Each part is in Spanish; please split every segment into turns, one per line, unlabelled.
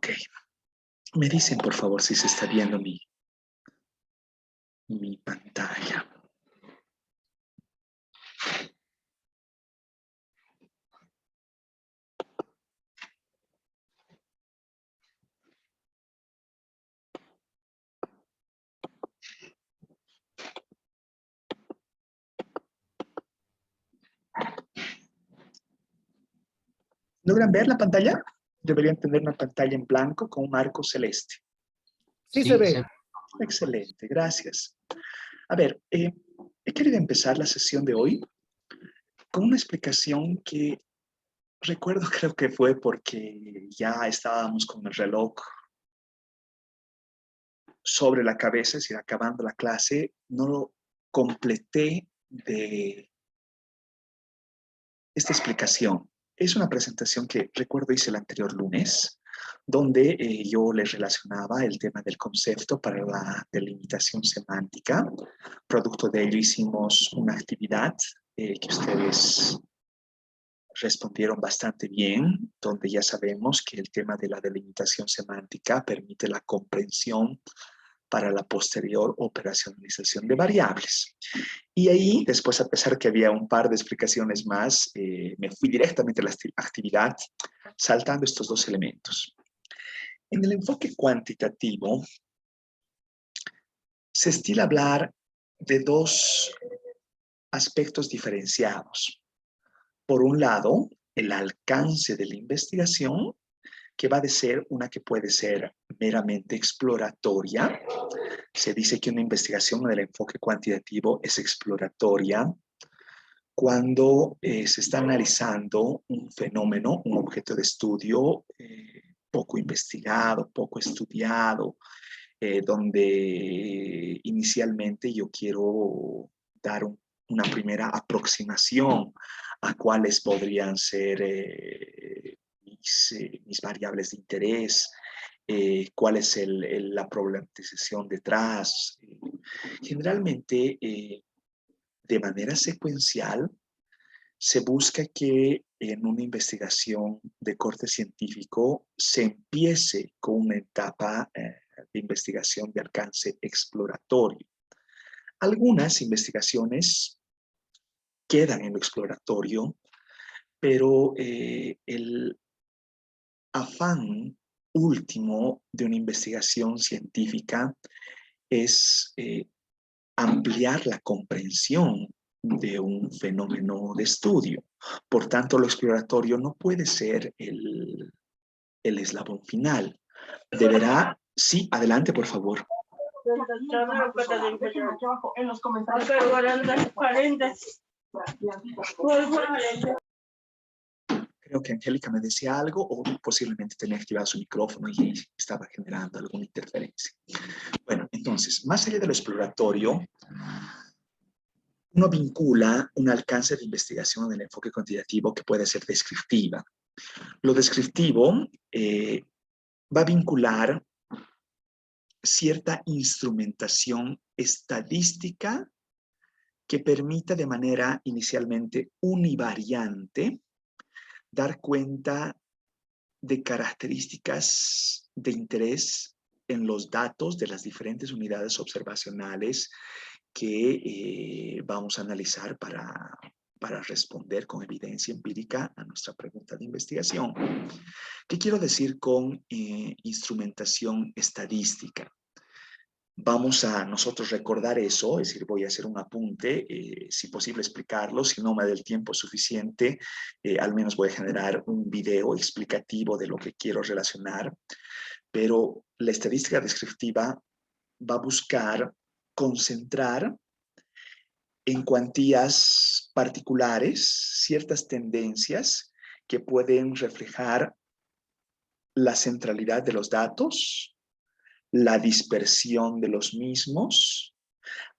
Ok. Me dicen, por favor, si se está viendo mi pantalla. ¿Logran ver la pantalla? Deberían tener una pantalla en blanco con un marco celeste.
Sí, se ve.
Excelente, gracias. A ver, he querido empezar la sesión de hoy con una explicación que recuerdo, creo que fue porque ya estábamos con el reloj sobre la cabeza, es decir, acabando la clase, no lo completé de esta explicación. Es una presentación que recuerdo hice el anterior lunes, donde yo les relacionaba el tema del concepto para la delimitación semántica. Producto de ello hicimos una actividad que ustedes respondieron bastante bien, donde ya sabemos que el tema de la delimitación semántica permite la comprensión para la posterior operacionalización de variables. Y ahí, después, a pesar que había un par de explicaciones más, me fui directamente a la actividad saltando estos dos elementos. En el enfoque cuantitativo, se estila hablar de dos aspectos diferenciados. Por un lado, el alcance de la investigación, que va de ser una que puede ser meramente exploratoria. Se dice que una investigación en el enfoque cuantitativo es exploratoria cuando se está analizando un fenómeno, un objeto de estudio poco investigado, poco estudiado, donde inicialmente yo quiero dar una primera aproximación a cuáles podrían ser mis variables de interés, cuál es la problematización detrás. Generalmente, de manera secuencial, se busca que en una investigación de corte científico se empiece con una etapa de investigación de alcance exploratorio. Algunas investigaciones quedan en lo exploratorio, pero el afán último de una investigación científica es ampliar la comprensión de un fenómeno de estudio. Por tanto, lo exploratorio no puede ser el eslabón final. Deberá... Sí, adelante, por favor.
En los comentarios.
Creo que Angélica me decía algo o posiblemente tenía activado su micrófono y estaba generando alguna interferencia. Bueno, entonces, más allá de lo exploratorio, uno vincula un alcance de investigación en el enfoque cuantitativo que puede ser descriptiva. Lo descriptivo va a vincular cierta instrumentación estadística que permita de manera inicialmente univariante dar cuenta de características de interés en los datos de las diferentes unidades observacionales que vamos a analizar para responder con evidencia empírica a nuestra pregunta de investigación. ¿Qué quiero decir con instrumentación estadística? Vamos a nosotros recordar eso, es decir, voy a hacer un apunte, si posible explicarlo, si no me da el tiempo suficiente, al menos voy a generar un video explicativo de lo que quiero relacionar, pero la estadística descriptiva va a buscar concentrar en cuantías particulares ciertas tendencias que pueden reflejar la centralidad de los datos, la dispersión de los mismos,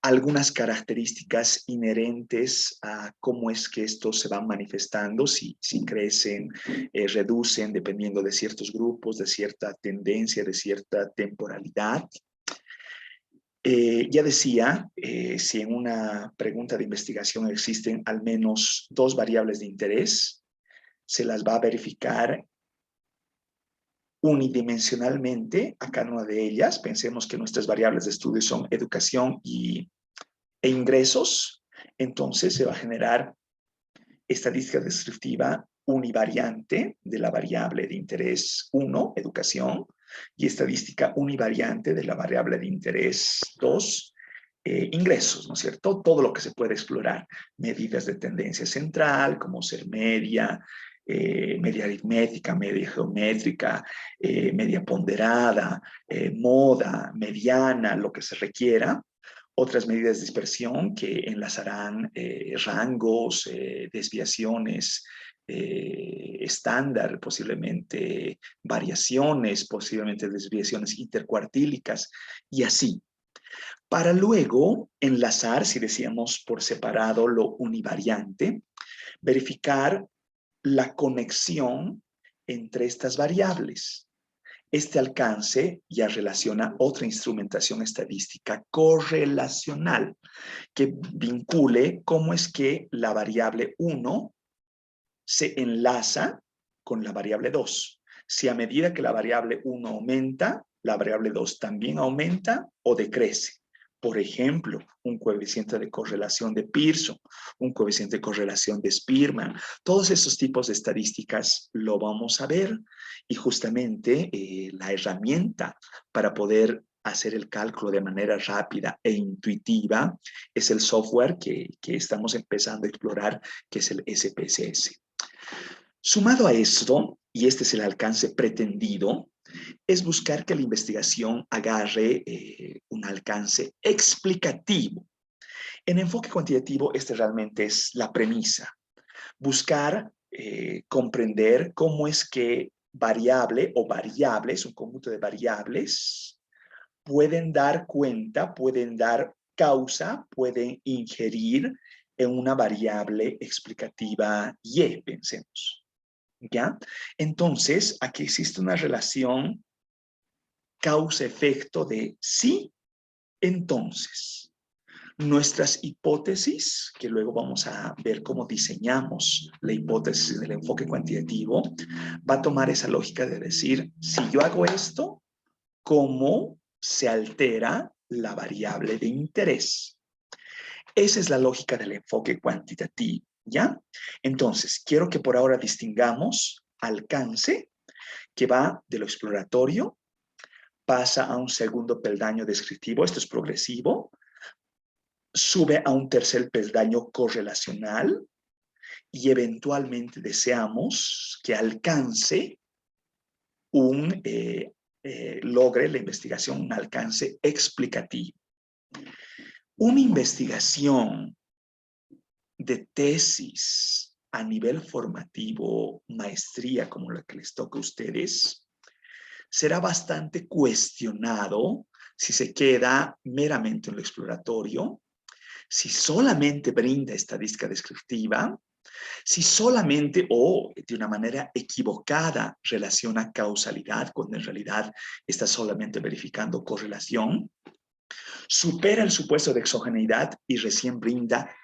algunas características inherentes a cómo es que estos se van manifestando, si crecen, reducen, dependiendo de ciertos grupos, de cierta tendencia, de cierta temporalidad. Ya decía, si en una pregunta de investigación existen al menos dos variables de interés, se las va a verificar unidimensionalmente a cada una de ellas. Pensemos que nuestras variables de estudio son educación e ingresos. Entonces se va a generar estadística descriptiva univariante de la variable de interés 1, educación, y estadística univariante de la variable de interés 2, ingresos, ¿no es cierto? Todo lo que se puede explorar. Medidas de tendencia central, como ser media, media aritmética, media geométrica, media ponderada, moda, mediana, lo que se requiera. Otras medidas de dispersión que enlazarán rangos, desviaciones estándar, posiblemente variaciones, posiblemente desviaciones intercuartílicas y así. Para luego enlazar, si decíamos por separado lo univariante, verificar la conexión entre estas variables. Este alcance ya relaciona otra instrumentación estadística correlacional que vincule cómo es que la variable 1 se enlaza con la variable 2. Si a medida que la variable 1 aumenta, la variable 2 también aumenta o decrece. Por ejemplo, un coeficiente de correlación de Pearson, un coeficiente de correlación de Spearman. Todos estos tipos de estadísticas lo vamos a ver y justamente la herramienta para poder hacer el cálculo de manera rápida e intuitiva es el software que estamos empezando a explorar, que es el SPSS. Sumado a esto, y este es el alcance pretendido, es buscar que la investigación agarre un alcance explicativo. En enfoque cuantitativo, este realmente es la premisa. Buscar comprender cómo es que variable o variables, un conjunto de variables, pueden dar cuenta, pueden dar causa, pueden ingerir en una variable explicativa Y, pensemos. ¿Ya? Entonces, aquí existe una relación causa-efecto de sí, entonces. Nuestras hipótesis, que luego vamos a ver cómo diseñamos la hipótesis del enfoque cuantitativo, va a tomar esa lógica de decir, si yo hago esto, ¿cómo se altera la variable de interés? Esa es la lógica del enfoque cuantitativo, ¿ya? Entonces, quiero que por ahora distingamos alcance, que va de lo exploratorio, pasa a un segundo peldaño descriptivo, esto es progresivo, sube a un tercer peldaño correlacional y eventualmente deseamos que alcance logre la investigación un alcance explicativo. Una investigación de tesis a nivel formativo, maestría como la que les toca a ustedes, será bastante cuestionado si se queda meramente en lo exploratorio, si solamente brinda estadística descriptiva, si solamente o de una manera equivocada relaciona causalidad cuando en realidad está solamente verificando correlación, supera el supuesto de exogeneidad y recién brinda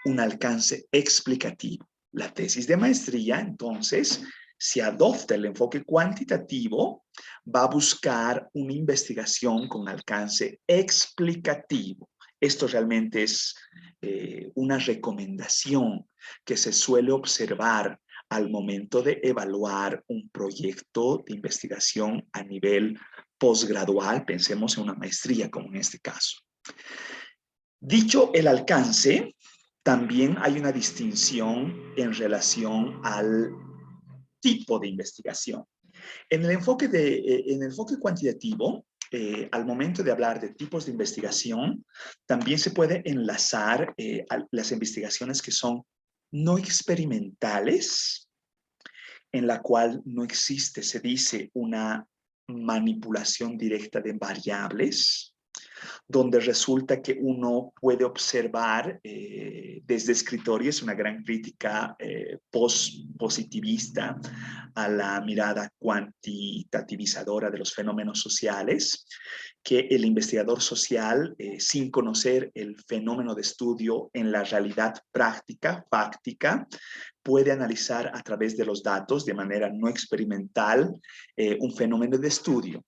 un alcance explicativo. La tesis de maestría, entonces, si adopta el enfoque cuantitativo, va a buscar una investigación con alcance explicativo. Esto realmente es una recomendación que se suele observar al momento de evaluar un proyecto de investigación a nivel posgradual, pensemos en una maestría como en este caso. Dicho el alcance, también hay una distinción en relación al tipo de investigación. En el enfoque cuantitativo, al momento de hablar de tipos de investigación, también se puede enlazar a las investigaciones que son no experimentales, en la cual no existe, se dice, una manipulación directa de variables. donde resulta que uno puede observar desde escritorio, es una gran crítica positivista a la mirada cuantitativizadora de los fenómenos sociales, que el investigador social, sin conocer el fenómeno de estudio en la realidad práctica, fáctica, puede analizar a través de los datos de manera no experimental un fenómeno de estudio.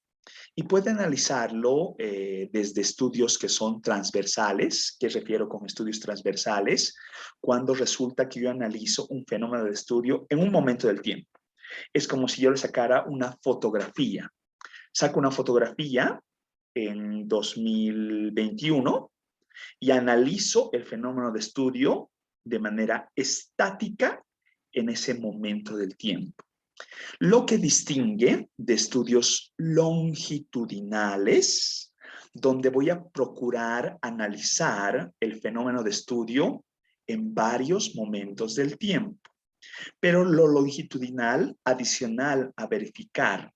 Y puede analizarlo desde estudios que son transversales, que refiero con estudios transversales, cuando resulta que yo analizo un fenómeno de estudio en un momento del tiempo. Es como si yo le sacara una fotografía. Saco una fotografía en 2021 y analizo el fenómeno de estudio de manera estática en ese momento del tiempo. Lo que distingue de estudios longitudinales, donde voy a procurar analizar el fenómeno de estudio en varios momentos del tiempo. Pero lo longitudinal, adicional a verificar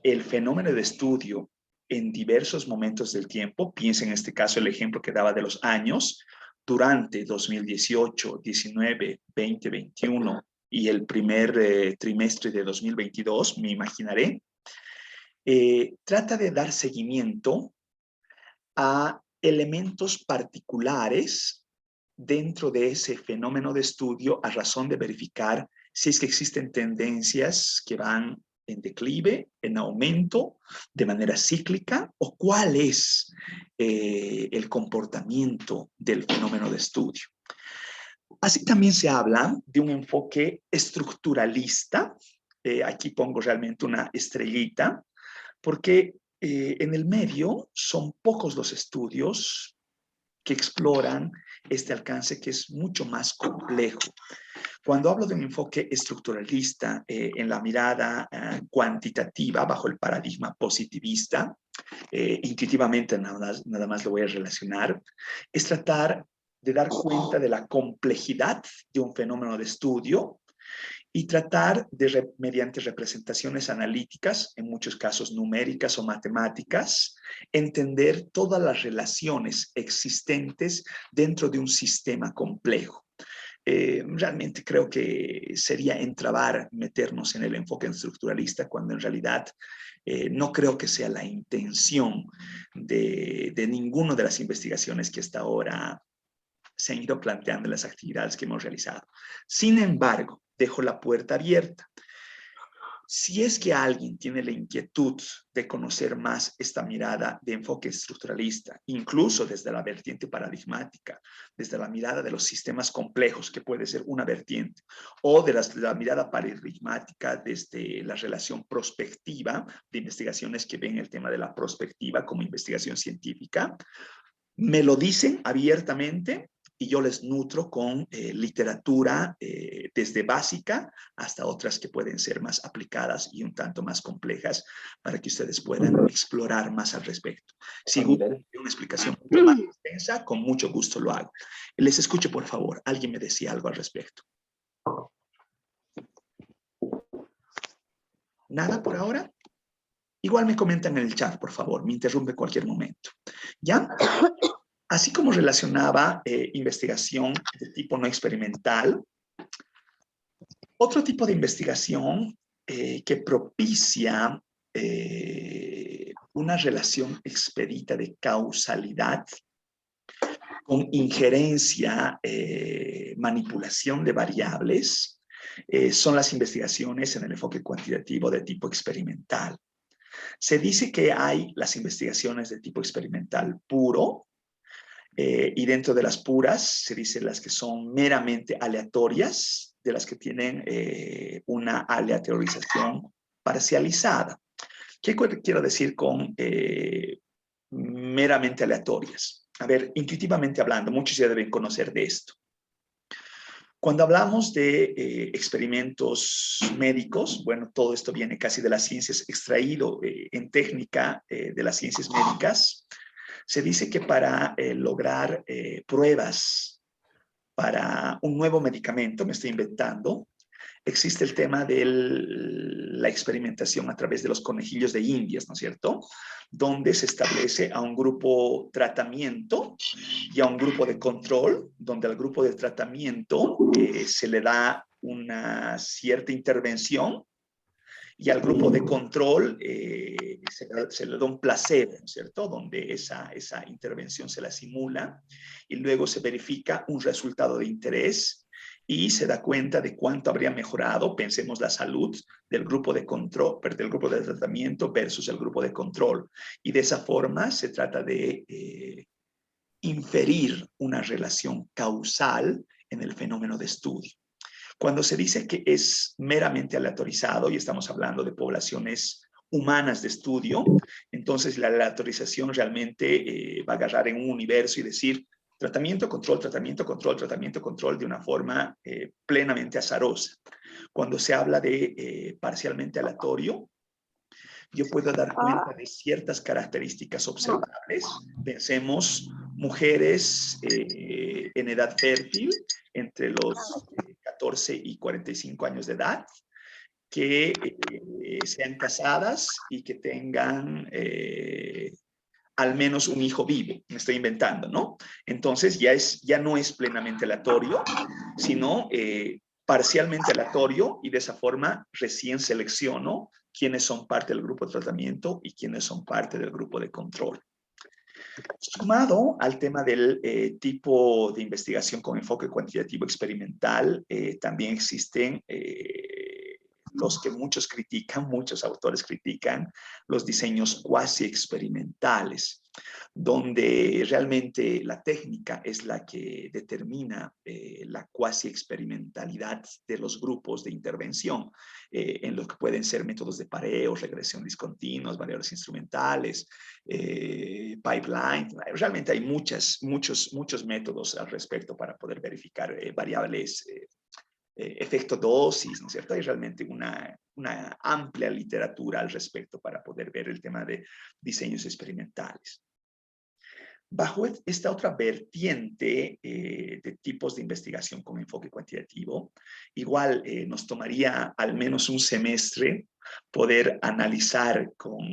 el fenómeno de estudio en diversos momentos del tiempo, piensa en este caso el ejemplo que daba de los años, durante 2018, 19, 20, 21 y el primer trimestre de 2022, me imaginaré, trata de dar seguimiento a elementos particulares dentro de ese fenómeno de estudio a razón de verificar si es que existen tendencias que van en declive, en aumento, de manera cíclica, o cuál es el comportamiento del fenómeno de estudio. Así también se habla de un enfoque estructuralista. Aquí pongo realmente una estrellita, porque en el medio son pocos los estudios que exploran este alcance que es mucho más complejo. Cuando hablo de un enfoque estructuralista en la mirada cuantitativa bajo el paradigma positivista, intuitivamente nada más lo voy a relacionar, es tratar de dar cuenta de la complejidad de un fenómeno de estudio y tratar de, mediante representaciones analíticas, en muchos casos numéricas o matemáticas, entender todas las relaciones existentes dentro de un sistema complejo. Realmente creo que sería entrabar meternos en el enfoque estructuralista cuando en realidad no creo que sea la intención de ninguna de las investigaciones que hasta ahora se han ido planteando en las actividades que hemos realizado. Sin embargo, dejo la puerta abierta. Si es que alguien tiene la inquietud de conocer más esta mirada de enfoque estructuralista, incluso desde la vertiente paradigmática, desde la mirada de los sistemas complejos, que puede ser una vertiente, o de la mirada paradigmática desde la relación prospectiva, de investigaciones que ven el tema de la prospectiva como investigación científica, me lo dicen abiertamente y yo les nutro con literatura desde básica hasta otras que pueden ser más aplicadas y un tanto más complejas para que ustedes puedan explorar más al respecto. Si gustan una explicación mucho más extensa, con mucho gusto lo hago. Les escucho, por favor. ¿Alguien me decía algo al respecto? ¿Nada por ahora? Igual me comentan en el chat, por favor. Me interrumpe en cualquier momento. ¿Ya? Así como relacionaba investigación de tipo no experimental, otro tipo de investigación que propicia una relación expedita de causalidad con injerencia, manipulación de variables, son las investigaciones en el enfoque cuantitativo de tipo experimental. Se dice que hay las investigaciones de tipo experimental puro, y dentro de las puras se dice las que son meramente aleatorias, de las que tienen una aleatorización parcializada. ¿Qué quiero decir con meramente aleatorias? A ver, intuitivamente hablando, muchos ya deben conocer de esto. Cuando hablamos de experimentos médicos, bueno, todo esto viene casi de las ciencias, extraído en técnica de las ciencias médicas. Se dice que para lograr pruebas para un nuevo medicamento, me estoy inventando, existe el tema de la experimentación a través de los conejillos de Indias, ¿no es cierto? Donde se establece a un grupo tratamiento y a un grupo de control, donde al grupo de tratamiento se le da una cierta intervención y al grupo de control se le da un placebo, ¿no es cierto? Donde esa intervención se la simula y luego se verifica un resultado de interés y se da cuenta de cuánto habría mejorado, pensemos, la salud del grupo de control, del grupo de tratamiento versus el grupo de control. Y de esa forma se trata de inferir una relación causal en el fenómeno de estudio. Cuando se dice que es meramente aleatorizado, y estamos hablando de poblaciones humanas de estudio, entonces la aleatorización realmente va a agarrar en un universo y decir tratamiento, control, tratamiento, control, tratamiento, control, de una forma plenamente azarosa. Cuando se habla de parcialmente aleatorio, yo puedo dar cuenta de ciertas características observables. Pensemos mujeres en edad fértil, entre los 14 y 45 años de edad, que sean casadas y que tengan al menos un hijo vivo. Me estoy inventando, ¿no? Entonces ya no es plenamente aleatorio, sino parcialmente aleatorio, y de esa forma recién selecciono quiénes son parte del grupo de tratamiento y quiénes son parte del grupo de control. Sumado al tema del tipo de investigación con enfoque cuantitativo experimental, también existen los que muchos critican, muchos autores critican, los diseños cuasi experimentales, donde realmente la técnica es la que determina la cuasi experimentalidad de los grupos de intervención, en lo que pueden ser métodos de pareo, regresión discontinuas, variables instrumentales, pipeline. Realmente hay muchos métodos al respecto para poder verificar variables, efecto dosis, ¿no es cierto? Hay realmente una amplia literatura al respecto para poder ver el tema de diseños experimentales. Bajo esta otra vertiente de tipos de investigación con enfoque cuantitativo, igual nos tomaría al menos un semestre poder analizar con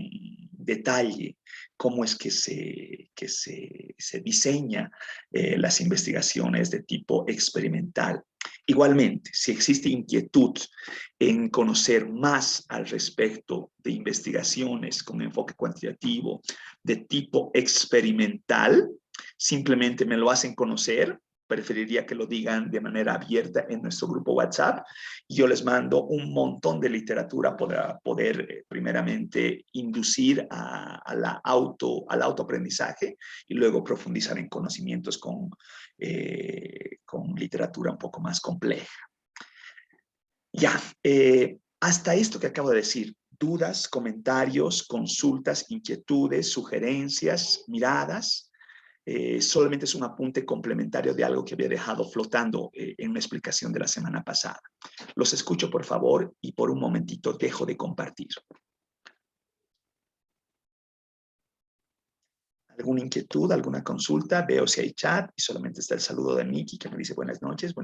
detalle cómo es que se diseña las investigaciones de tipo experimental. Igualmente, si existe inquietud en conocer más al respecto de investigaciones con enfoque cuantitativo de tipo experimental, simplemente me lo hacen conocer. Preferiría que lo digan de manera abierta en nuestro grupo WhatsApp. Yo les mando un montón de literatura para poder primeramente inducir al autoaprendizaje y luego profundizar en conocimientos con literatura un poco más compleja. Ya, hasta esto que acabo de decir, dudas, comentarios, consultas, inquietudes, sugerencias, miradas. Solamente es un apunte complementario de algo que había dejado flotando en una explicación de la semana pasada. Los escucho, por favor, y por un momentito dejo de compartir. ¿Alguna inquietud, alguna consulta? Veo si hay chat y solamente está el saludo de Nikki, que me dice buenas noches,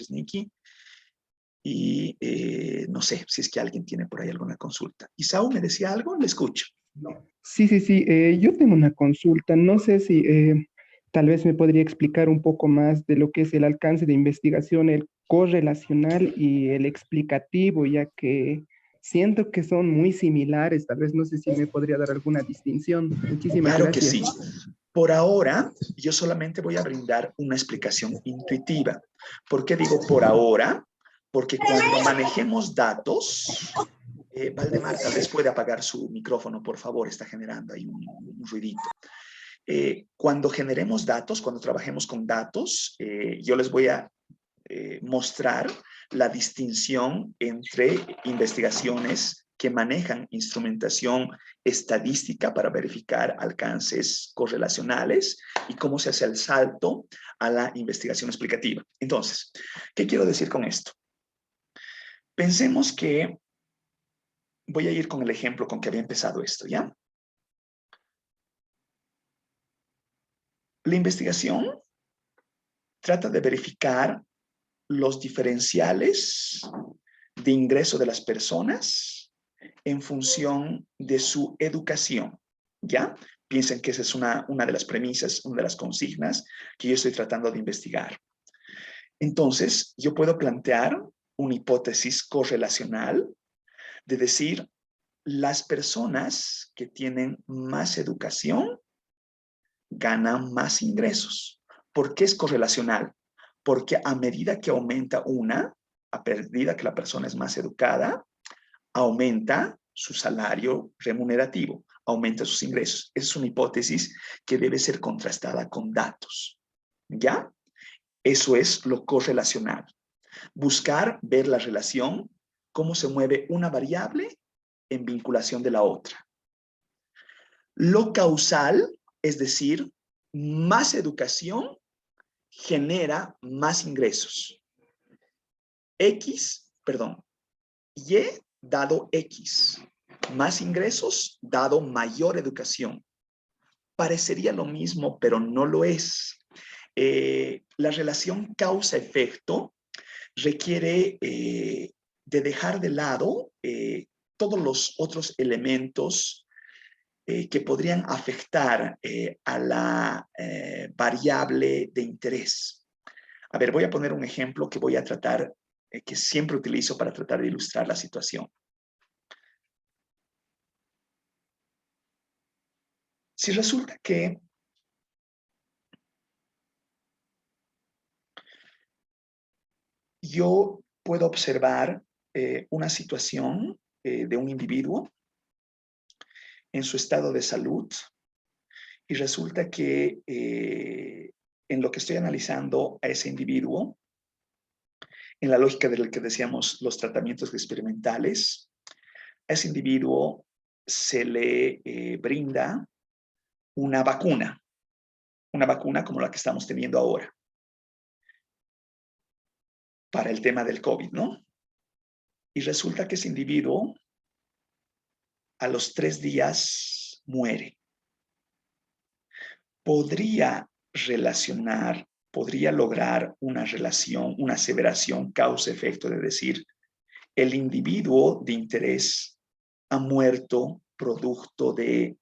Nikki. Y no sé si es que alguien tiene por ahí alguna consulta. Isaú, ¿me decía algo? Le escucho.
Sí, yo tengo una consulta. No sé si tal vez me podría explicar un poco más de lo que es el alcance de investigación, el correlacional y el explicativo, ya que siento que son muy similares. Tal vez no sé si me podría dar alguna distinción. Muchísimas
Claro que
gracias.
sí. Por ahora, yo solamente voy a brindar una explicación intuitiva. ¿Por qué digo por ahora? Porque cuando manejemos datos, Valdemar, tal vez puede apagar su micrófono, por favor, está generando ahí un ruidito. Cuando generemos datos, cuando trabajemos con datos, yo les voy a mostrar la distinción entre investigaciones que manejan instrumentación estadística para verificar alcances correlacionales y cómo se hace el salto a la investigación explicativa. Entonces, ¿qué quiero decir con esto? Pensemos que voy a ir con el ejemplo con que había empezado esto, ¿ya? La investigación trata de verificar los diferenciales de ingreso de las personas en función de su educación, ¿ya? Piensen que esa es una de las premisas, una de las consignas que yo estoy tratando de investigar. Entonces, yo puedo plantear una hipótesis correlacional de decir, las personas que tienen más educación ganan más ingresos. ¿Por qué es correlacional? Porque a medida que aumenta a medida que la persona es más educada, aumenta su salario remunerativo, aumenta sus ingresos. Esa es una hipótesis que debe ser contrastada con datos. ¿Ya? Eso es lo correlacional. Buscar ver la relación, cómo se mueve una variable en vinculación de la otra. Lo causal, es decir, más educación genera más ingresos. Y dado X, más ingresos dado mayor educación. Parecería lo mismo, pero no lo es. La relación causa-efecto requiere de dejar de lado todos los otros elementos que podrían afectar a la variable de interés. A ver, voy a poner un ejemplo que voy a tratar, que siempre utilizo para tratar de ilustrar la situación. Si resulta que yo puedo observar una situación de un individuo en su estado de salud y resulta que en lo que estoy analizando a ese individuo, en la lógica del que decíamos los tratamientos experimentales, a ese individuo se le brinda una vacuna como la que estamos teniendo ahora para el tema del COVID, ¿no? Y resulta que ese individuo a los 3 días muere. Podría lograr una relación, una aseveración causa-efecto de decir, el individuo de interés ha muerto producto de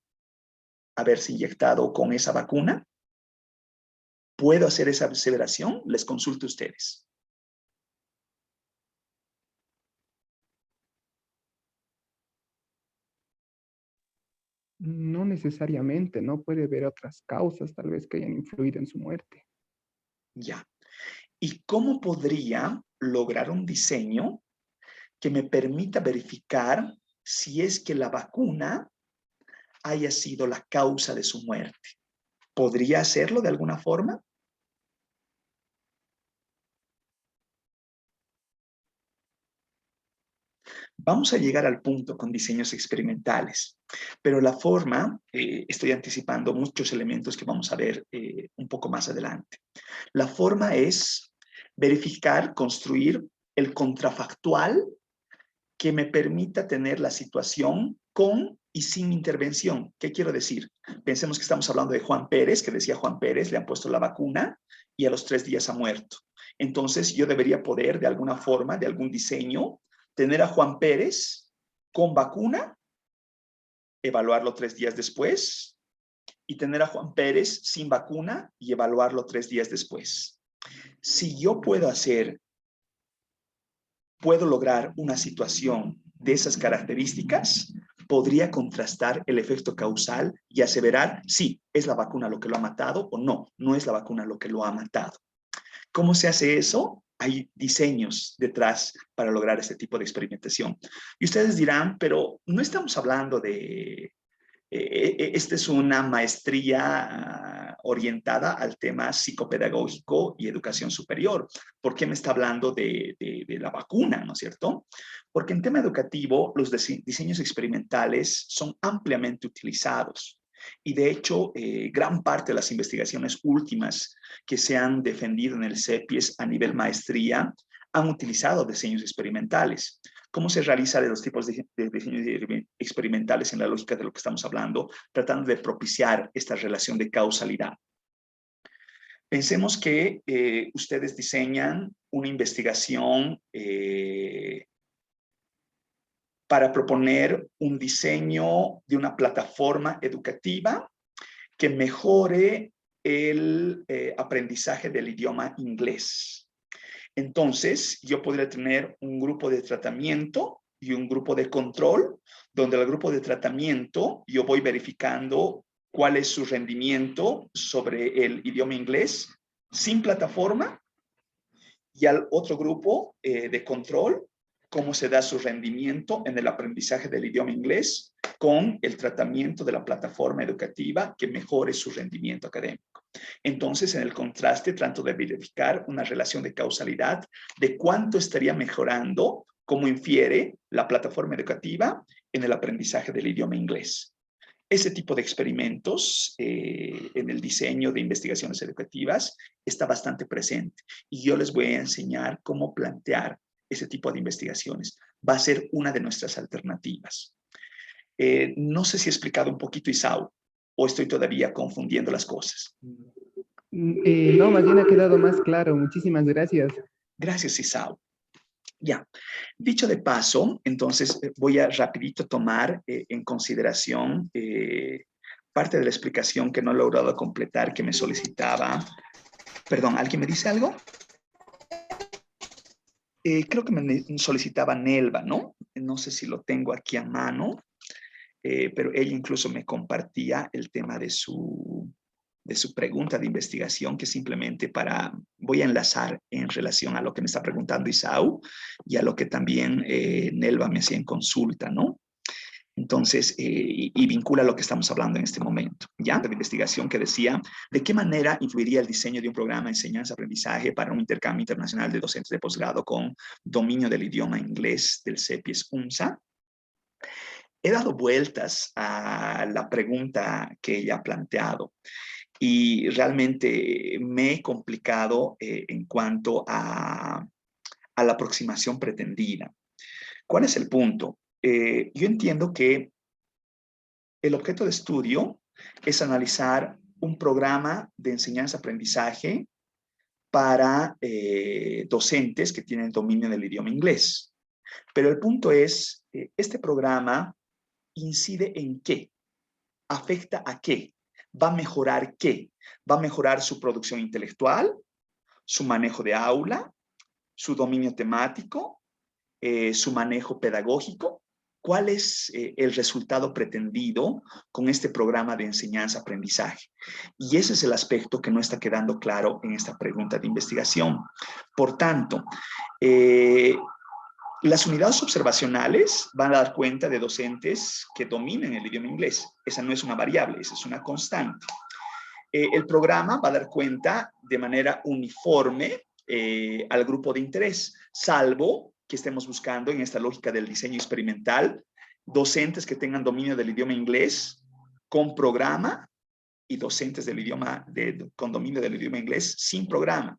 haberse inyectado con esa vacuna. ¿Puedo hacer esa aseveración? Les consulto a ustedes.
No necesariamente, ¿no? Puede haber otras causas tal vez que hayan influido en su muerte.
Ya. ¿Y cómo podría lograr un diseño que me permita verificar si es que la vacuna haya sido la causa de su muerte? ¿Podría hacerlo de alguna forma? Vamos a llegar al punto con diseños experimentales, pero la forma, estoy anticipando muchos elementos que vamos a ver un poco más adelante. La forma es verificar, construir el contrafactual que me permita tener la situación con y sin intervención. ¿Qué quiero decir? Pensemos que estamos hablando de Juan Pérez, que decía Juan Pérez, le han puesto la vacuna y a los 3 días ha muerto. Entonces yo debería poder, de alguna forma, de algún diseño, tener a Juan Pérez con vacuna, evaluarlo 3 días después, y tener a Juan Pérez sin vacuna y evaluarlo 3 días después. Si yo puedo lograr una situación de esas características, podría contrastar el efecto causal y aseverar si es la vacuna lo que lo ha matado o no, no es la vacuna lo que lo ha matado. ¿Cómo se hace eso? Hay diseños detrás para lograr este tipo de experimentación. Y ustedes dirán, pero no estamos hablando de... esta es una maestría orientada al tema psicopedagógico y educación superior. ¿Por qué me está hablando de la vacuna, no es cierto? Porque en tema educativo los diseños experimentales son ampliamente utilizados. Y de hecho, gran parte de las investigaciones últimas que se han defendido en el CEPIES a nivel maestría han utilizado diseños experimentales. ¿Cómo se realizan los tipos de diseños experimentales en la lógica de lo que estamos hablando, tratando de propiciar esta relación de causalidad? Pensemos que ustedes diseñan una investigación para proponer un diseño de una plataforma educativa que mejore el aprendizaje del idioma inglés. Entonces, yo podría tener un grupo de tratamiento y un grupo de control, donde el grupo de tratamiento yo voy verificando cuál es su rendimiento sobre el idioma inglés sin plataforma, y al otro grupo de control, cómo se da su rendimiento en el aprendizaje del idioma inglés con el tratamiento de la plataforma educativa que mejore su rendimiento académico. Entonces, en el contraste, trato de verificar una relación de causalidad de cuánto estaría mejorando, como infiere la plataforma educativa en el aprendizaje del idioma inglés. Ese tipo de experimentos en el diseño de investigaciones educativas está bastante presente, y yo les voy a enseñar cómo plantear ese tipo de investigaciones. Va a ser una de nuestras alternativas. No sé si he explicado un poquito, Isao, o estoy todavía confundiendo las cosas.
No, más bien ha quedado más claro. Muchísimas gracias.
Gracias, Isao. Ya, dicho de paso, entonces voy a rapidito tomar en consideración parte de la explicación que no he logrado completar, que me solicitaba. Perdón, ¿alguien me dice algo? Creo que me solicitaba Nelva, ¿no? No sé si lo tengo aquí a mano, pero ella incluso me compartía el tema de su pregunta de investigación, que simplemente voy a enlazar en relación a lo que me está preguntando Isao y a lo que también Nelva me hacía en consulta, ¿no? Entonces, y vincula lo que estamos hablando en este momento, ¿ya? De investigación que decía, ¿de qué manera influiría el diseño de un programa de enseñanza-aprendizaje para un intercambio internacional de docentes de posgrado con dominio del idioma inglés del CEPIES-UNSA? He dado vueltas a la pregunta que ella ha planteado, y realmente me he complicado en cuanto a la aproximación pretendida. ¿Cuál es el punto? Yo entiendo que el objeto de estudio es analizar un programa de enseñanza-aprendizaje para docentes que tienen dominio del idioma inglés. Pero el punto es, ¿este programa incide en qué? ¿Afecta a qué? ¿Va a mejorar qué? ¿Va a mejorar su producción intelectual, su manejo de aula, su dominio temático, su manejo pedagógico? ¿Cuál es el resultado pretendido con este programa de enseñanza-aprendizaje? Y ese es el aspecto que no está quedando claro en esta pregunta de investigación. Por tanto, las unidades observacionales van a dar cuenta de docentes que dominen el idioma inglés. Esa no es una variable, esa es una constante. El programa va a dar cuenta de manera uniforme al grupo de interés, salvo que estemos buscando en esta lógica del diseño experimental docentes que tengan dominio del idioma inglés con programa y docentes con dominio del idioma inglés sin programa.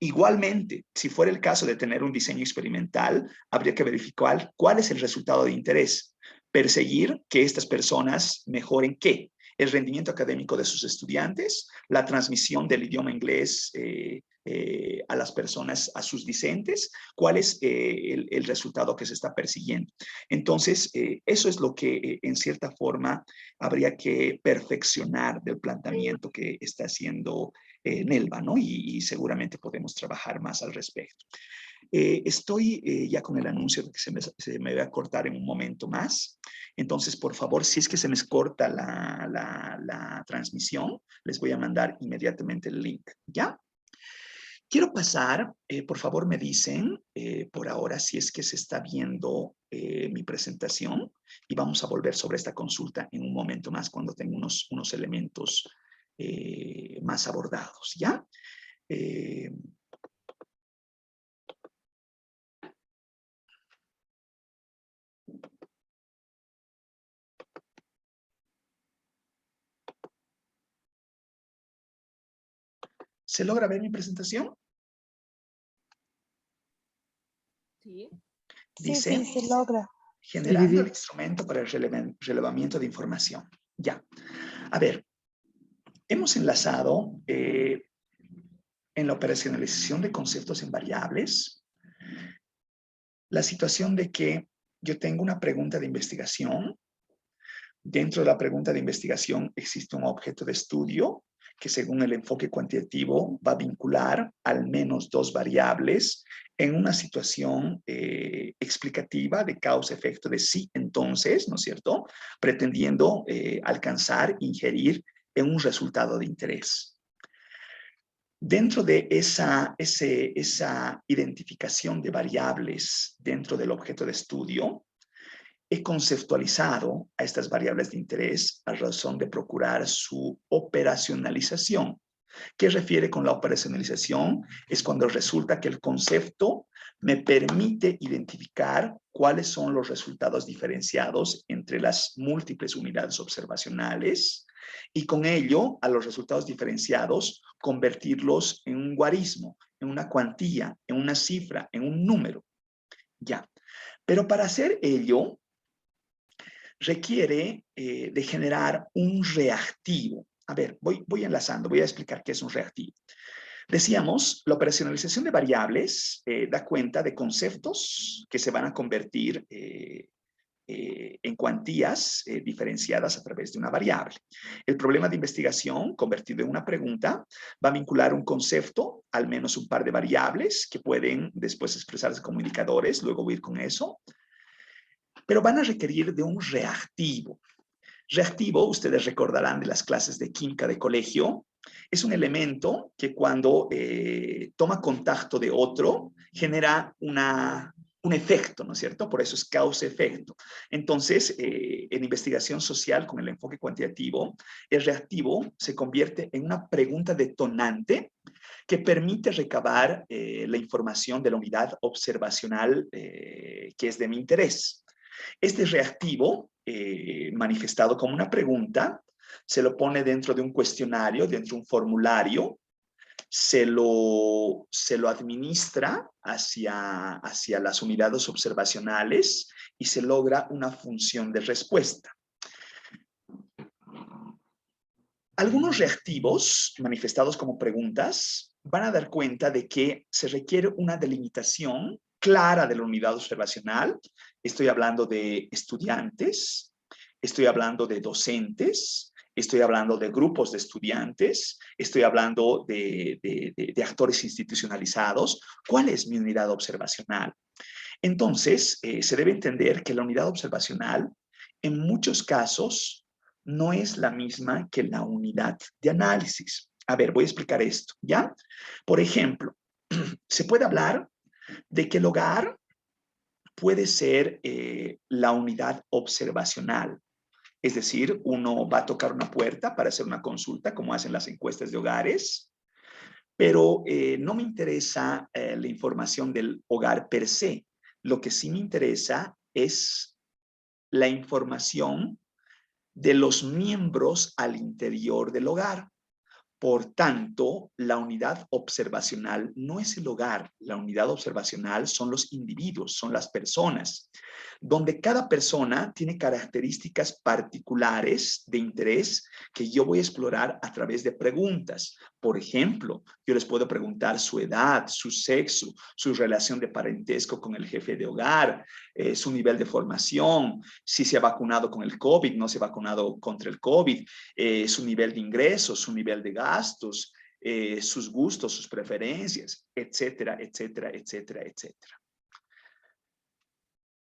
Igualmente, si fuera el caso de tener un diseño experimental, habría que verificar cuál es el resultado de interés. Perseguir que estas personas mejoren ¿qué? El rendimiento académico de sus estudiantes, la transmisión del idioma inglés a las personas, a sus discentes, cuál es el resultado que se está persiguiendo. Entonces, eso es lo que en cierta forma habría que perfeccionar del planteamiento que está haciendo Nelva, ¿no? Y seguramente podemos trabajar más al respecto. Estoy ya con el anuncio de que se me va a cortar en un momento más. Entonces, por favor, si es que se me corta la transmisión, les voy a mandar inmediatamente el link, ¿ya? Quiero pasar, por favor me dicen por ahora si es que se está viendo mi presentación, y vamos a volver sobre esta consulta en un momento más cuando tenga unos elementos más abordados, ¿ya? ¿Se logra ver mi presentación?
Sí.
Dice,
Sí, se logra.
generando el instrumento para el relevamiento de información. Ya. A ver, hemos enlazado en la operacionalización de conceptos en variables la situación de que yo tengo una pregunta de investigación. Dentro de la pregunta de investigación existe un objeto de estudio que según el enfoque cuantitativo va a vincular al menos dos variables en una situación explicativa de causa-efecto de sí, entonces, ¿no es cierto? Pretendiendo alcanzar, ingerir en un resultado de interés. Dentro de esa identificación de variables dentro del objeto de estudio, he conceptualizado a estas variables de interés a razón de procurar su operacionalización. ¿Qué refiere con la operacionalización? Es cuando resulta que el concepto me permite identificar cuáles son los resultados diferenciados entre las múltiples unidades observacionales y con ello a los resultados diferenciados convertirlos en un guarismo, en una cuantía, en una cifra, en un número. Ya. Pero para hacer ello, requiere de generar un reactivo. A ver, voy enlazando, voy a explicar qué es un reactivo. Decíamos, la operacionalización de variables da cuenta de conceptos que se van a convertir en cuantías diferenciadas a través de una variable. El problema de investigación, convertido en una pregunta, va a vincular un concepto, al menos un par de variables, que pueden después expresarse como indicadores, luego voy a ir con eso, pero van a requerir de un reactivo. Reactivo, ustedes recordarán de las clases de química de colegio, es un elemento que cuando toma contacto de otro, genera un efecto, ¿no es cierto? Por eso es causa-efecto. Entonces, en investigación social con el enfoque cuantitativo, el reactivo se convierte en una pregunta detonante que permite recabar la información de la unidad observacional que es de mi interés. Este reactivo, manifestado como una pregunta, se lo pone dentro de un cuestionario, dentro de un formulario, se lo administra hacia las unidades observacionales y se logra una función de respuesta. Algunos reactivos, manifestados como preguntas, van a dar cuenta de que se requiere una delimitación clara de la unidad observacional. Estoy hablando de estudiantes, estoy hablando de docentes, estoy hablando de grupos de estudiantes, estoy hablando de actores institucionalizados. ¿Cuál es mi unidad observacional? Entonces, se debe entender que la unidad observacional, en muchos casos, no es la misma que la unidad de análisis. A ver, voy a explicar esto, ¿ya? Por ejemplo, se puede hablar de que el hogar puede ser la unidad observacional. Es decir, uno va a tocar una puerta para hacer una consulta, como hacen las encuestas de hogares, pero no me interesa la información del hogar per se. Lo que sí me interesa es la información de los miembros al interior del hogar. Por tanto, la unidad observacional no es el hogar. La unidad observacional son los individuos, son las personas, donde cada persona tiene características particulares de interés que yo voy a explorar a través de preguntas. Por ejemplo, yo les puedo preguntar su edad, su sexo, su relación de parentesco con el jefe de hogar, su nivel de formación, si se ha vacunado con el COVID, no se ha vacunado contra el COVID, su nivel de ingresos, su nivel de gastos, sus gustos, sus preferencias, etcétera, etcétera, etcétera, etcétera.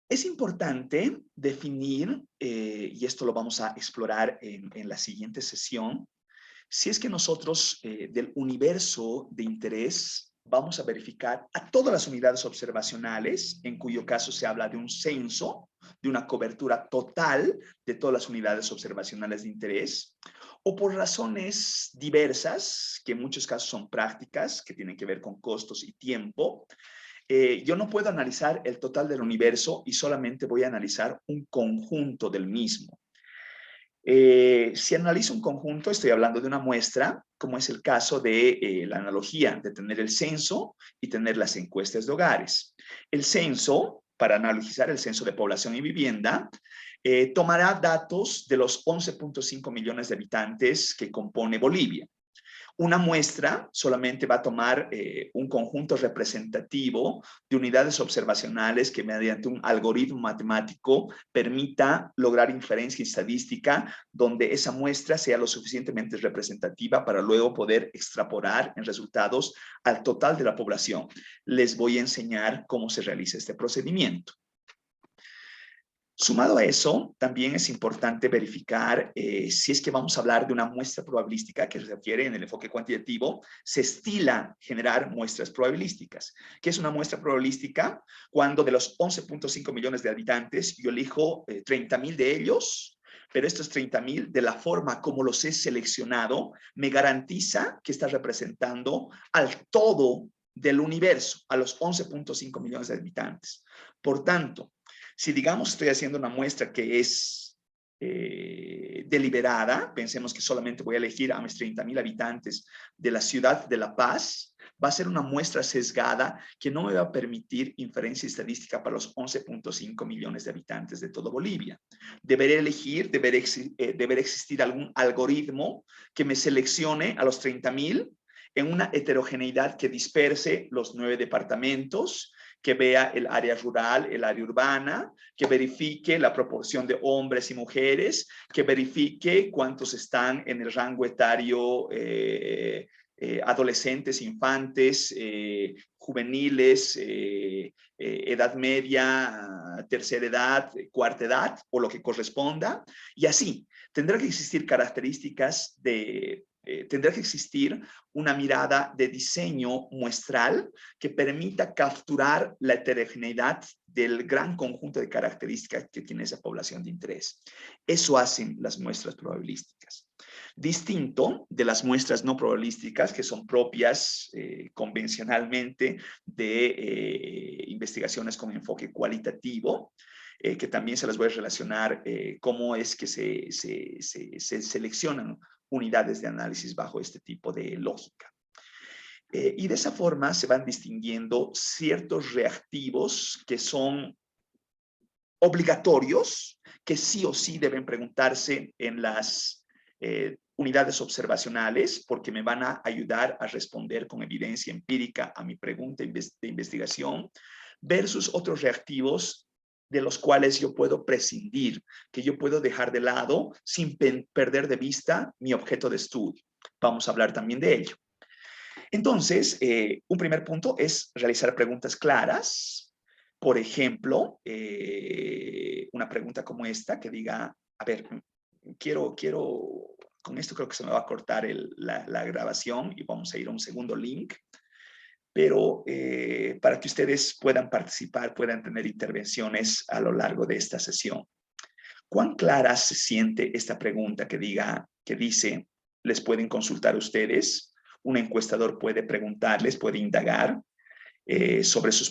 Es importante definir, y esto lo vamos a explorar en la siguiente sesión, si es que nosotros del universo de interés vamos a verificar a todas las unidades observacionales, en cuyo caso se habla de un censo, de una cobertura total de todas las unidades observacionales de interés, o por razones diversas, que en muchos casos son prácticas, que tienen que ver con costos y tiempo. Yo no puedo analizar el total del universo y solamente voy a analizar un conjunto del mismo. Si analizo un conjunto, estoy hablando de una muestra, como es el caso de la analogía de tener el censo y tener las encuestas de hogares. El censo, para analizar el censo de población y vivienda, tomará datos de los 11.5 millones de habitantes que compone Bolivia. Una muestra solamente va a tomar un conjunto representativo de unidades observacionales que mediante un algoritmo matemático permita lograr inferencia estadística donde esa muestra sea lo suficientemente representativa para luego poder extrapolar en resultados al total de la población. Les voy a enseñar cómo se realiza este procedimiento. Sumado a eso, también es importante verificar si es que vamos a hablar de una muestra probabilística que se refiere en el enfoque cuantitativo, se estila generar muestras probabilísticas. ¿Qué es una muestra probabilística? Cuando de los 11.5 millones de habitantes yo elijo 30.000 de ellos, pero estos 30.000, de la forma como los he seleccionado, me garantiza que está representando al todo del universo, a los 11.5 millones de habitantes. Por tanto, si digamos estoy haciendo una muestra que es deliberada, pensemos que solamente voy a elegir a mis 30.000 habitantes de la ciudad de La Paz, va a ser una muestra sesgada que no me va a permitir inferencia estadística para los 11.5 millones de habitantes de toda Bolivia. Deberé elegir, deberá existir algún algoritmo que me seleccione a los 30.000 en una heterogeneidad que disperse los 9 departamentos, que vea el área rural, el área urbana, que verifique la proporción de hombres y mujeres, que verifique cuántos están en el rango etario adolescentes, infantes, juveniles, edad media, tercera edad, cuarta edad o lo que corresponda. Y así, tendrá que existir características tendrá que existir una mirada de diseño muestral que permita capturar la heterogeneidad del gran conjunto de características que tiene esa población de interés. Eso hacen las muestras probabilísticas. Distinto de las muestras no probabilísticas, que son propias convencionalmente de investigaciones con enfoque cualitativo, que también se las voy a relacionar cómo es que se seleccionan unidades de análisis bajo este tipo de lógica. Y de esa forma se van distinguiendo ciertos reactivos que son obligatorios, que sí o sí deben preguntarse en las unidades observacionales, porque me van a ayudar a responder con evidencia empírica a mi pregunta de investigación, versus otros reactivos de los cuales yo puedo prescindir, que yo puedo dejar de lado sin perder de vista mi objeto de estudio. Vamos a hablar también de ello. Entonces, un primer punto es realizar preguntas claras. Por ejemplo, una pregunta como esta que diga, a ver, quiero, con esto creo que se me va a cortar la grabación y vamos a ir a un segundo link. Pero para que ustedes puedan participar, puedan tener intervenciones a lo largo de esta sesión. ¿Cuán clara se siente esta pregunta que dice, les pueden consultar ustedes? Un encuestador puede preguntarles, puede indagar sobre sus